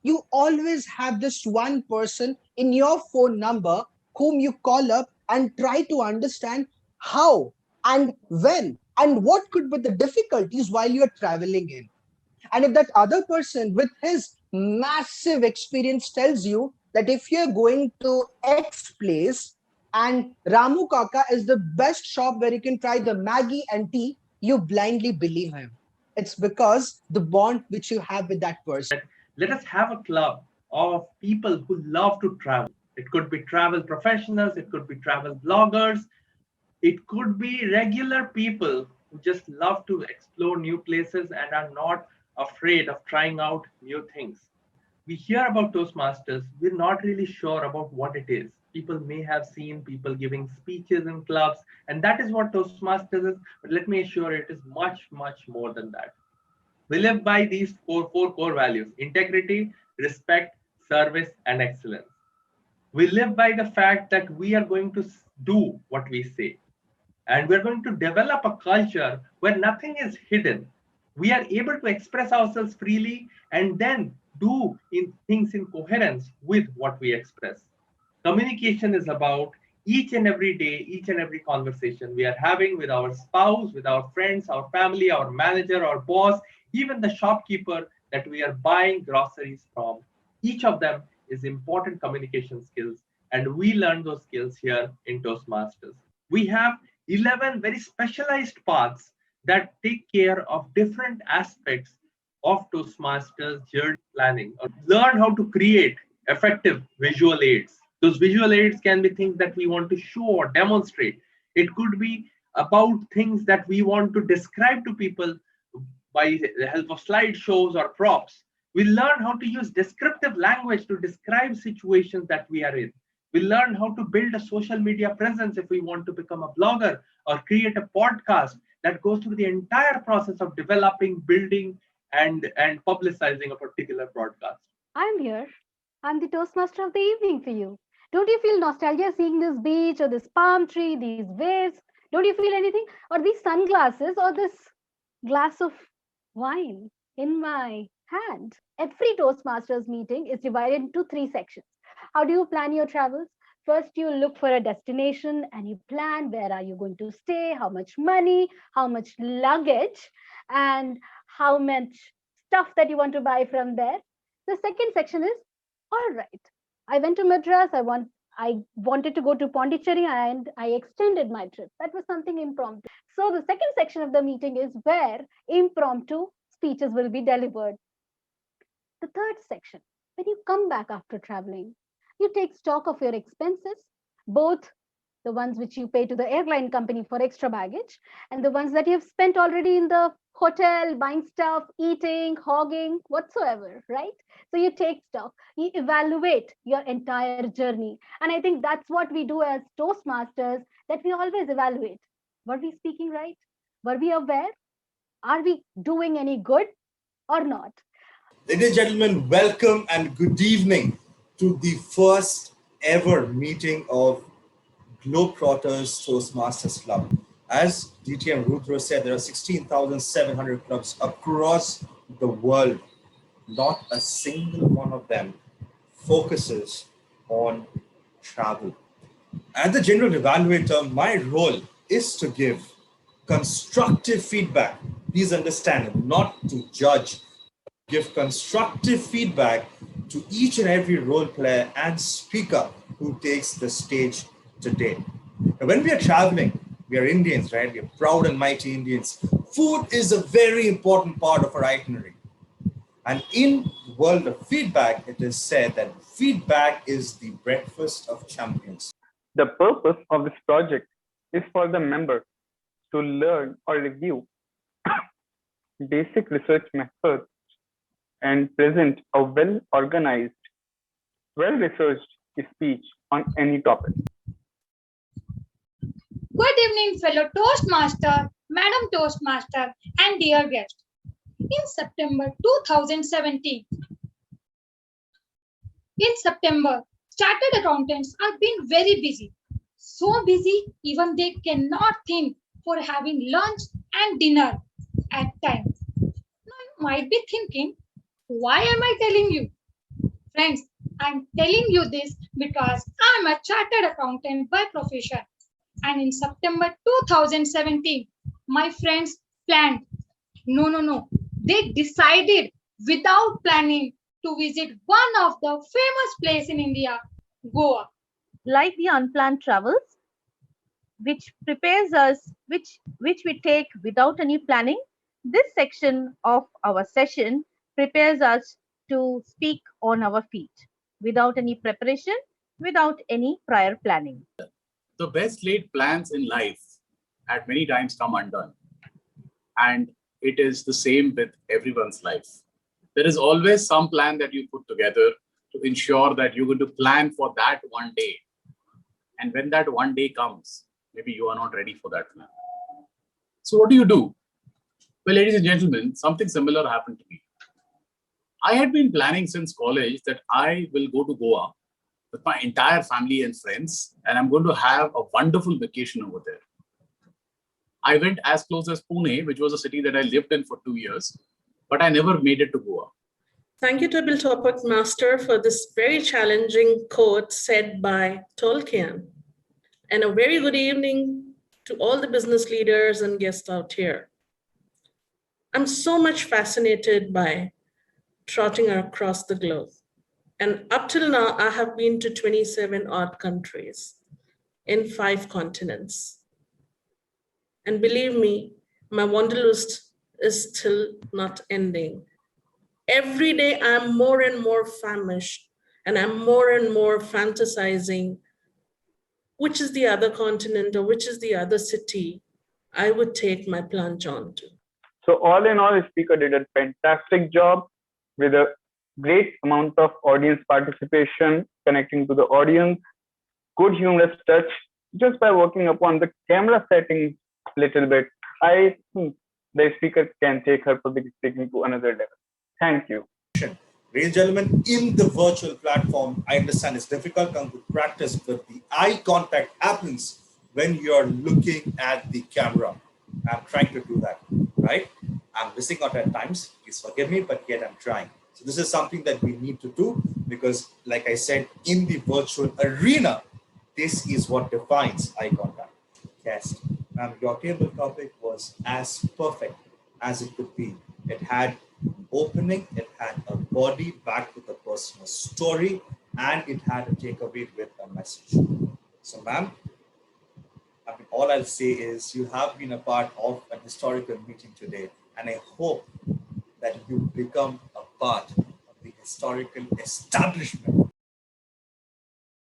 you always have this one person in your phone number whom you call up and try to understand how and when and what could be the difficulties while you're traveling in. And if that other person with his massive experience tells you that if you're going to X place and Ramu Kaka is the best shop where you can try the Maggie and tea, you blindly believe him. It's because the bond which you have with that person. Let us have a club of people who love to travel. It could be travel professionals, it could be travel bloggers, it could be regular people who just love to explore new places and are not afraid of trying out new things. We hear about Toastmasters, we're not really sure about what it is. People may have seen people giving speeches in clubs, and that is what Toastmasters is. But let me assure you, it is much, much more than that. We live by these four core values: integrity, respect, service, and excellence. We live by the fact that we are going to do what we say. And we're going to develop a culture where nothing is hidden. We are able to express ourselves freely and then do things in coherence with what we express. Communication is about each and every day, each and every conversation we are having with our spouse, with our friends, our family, our manager, our boss, even the shopkeeper that we are buying groceries from. Each of them is important communication skills, and we learn those skills here in Toastmasters. We have 11 very specialized paths that take care of different aspects of Toastmasters journey planning. Learn how to create effective visual aids. Those visual aids can be things that we want to show or demonstrate. It could be about things that we want to describe to people by the help of slideshows or props. We learn how to use descriptive language to describe situations that we are in. We learn how to build a social media presence if we want to become a blogger or create a podcast that goes through the entire process of developing, building, and publicizing a particular broadcast. I'm here. I'm the Toastmaster of the evening for you. Don't you feel nostalgia seeing this beach or this palm tree, these waves? Don't you feel anything? Or these sunglasses or this glass of wine in my hand? Every Toastmasters meeting is divided into three sections. How do you plan your travels? First, you look for a destination and you plan where are you going to stay, how much money, how much luggage, and how much stuff that you want to buy from there. The second section is all right. I went to Madras. I wanted to go to Pondicherry and I extended my trip. That was something impromptu. So the second section of the meeting is where impromptu speeches will be delivered. The third section, when you come back after traveling, you take stock of your expenses, both the ones which you pay to the airline company for extra baggage and the ones that you've spent already in the hotel, buying stuff, eating, hogging, whatsoever, right? So you take stock, you evaluate your entire journey. And I think that's what we do as Toastmasters, that we always evaluate. Were we speaking right? Were we aware? Are we doing any good or not? Ladies and gentlemen, welcome and good evening to the first ever meeting of Globetrotters Toastmasters Club. As DTM Rudra said, there are 16,700 clubs across the world. Not a single one of them focuses on travel. As the general evaluator, my role is to give constructive feedback. Please understand, not to judge. Give constructive feedback to each and every role player and speaker who takes the stage today. Now, when we are traveling, we are Indians, right? We are proud and mighty Indians. Food is a very important part of our itinerary. And in the world of feedback, it is said that feedback is the breakfast of champions. The purpose of this project is for the member to learn or review basic research methods and present a well-organized, well-researched speech on any topic. Good evening, fellow Toastmaster, Madam Toastmaster, and dear guest. In September 2017, chartered accountants are being very busy. So busy, even they cannot think for having lunch and dinner at times. Now you might be thinking, why am I telling you? Friends, I'm telling you this because I'm a chartered accountant by profession. And in September 2017, my friends planned. No. They decided without planning to visit one of the famous places in India, Goa. Like the unplanned travels, which prepares us, which we take without any planning, this section of our session prepares us to speak on our feet, without any preparation, without any prior planning. The best laid plans in life at many times come undone. And it is the same with everyone's life. There is always some plan that you put together to ensure that you're going to plan for that one day. And when that one day comes, maybe you are not ready for that plan. So what do? Well, ladies and gentlemen, something similar happened to me. I had been planning since college that I will go to Goa with my entire family and friends, and I'm going to have a wonderful vacation over there. I went as close as Pune, which was a city that I lived in for 2 years, but I never made it to Goa. Thank you to Toastmaster for this very challenging quote said by Tolkien. And a very good evening to all the business leaders and guests out here. I'm so much fascinated by trotting across the globe. And up till now, I have been to 27 odd countries in 5 continents. And believe me, my wanderlust is still not ending. Every day, I'm more and more famished, and I'm more and more fantasizing which is the other continent or which is the other city I would take my plunge onto. So all in all, the speaker did a fantastic job with a great amount of audience participation, connecting to the audience, good humorous touch, just by working upon the camera settings a little bit. I think the speaker can take her public speaking to another level. Thank you. Ladies and gentlemen, in the virtual platform, I understand it's difficult to practice, but the eye contact happens when you're looking at the camera. I'm trying to do that, right? I'm missing out at times. Please forgive me, but yet I'm trying. So this is something that we need to do because, like I said, in the virtual arena, this is what defines eye contact. Yes, ma'am, your table topic was as perfect as it could be. It had opening, it had a body backed with a personal story, and it had a takeaway with a message. So, ma'am, all I'll say is you have been a part of an historical meeting today, and I hope that you become a part of the historical establishment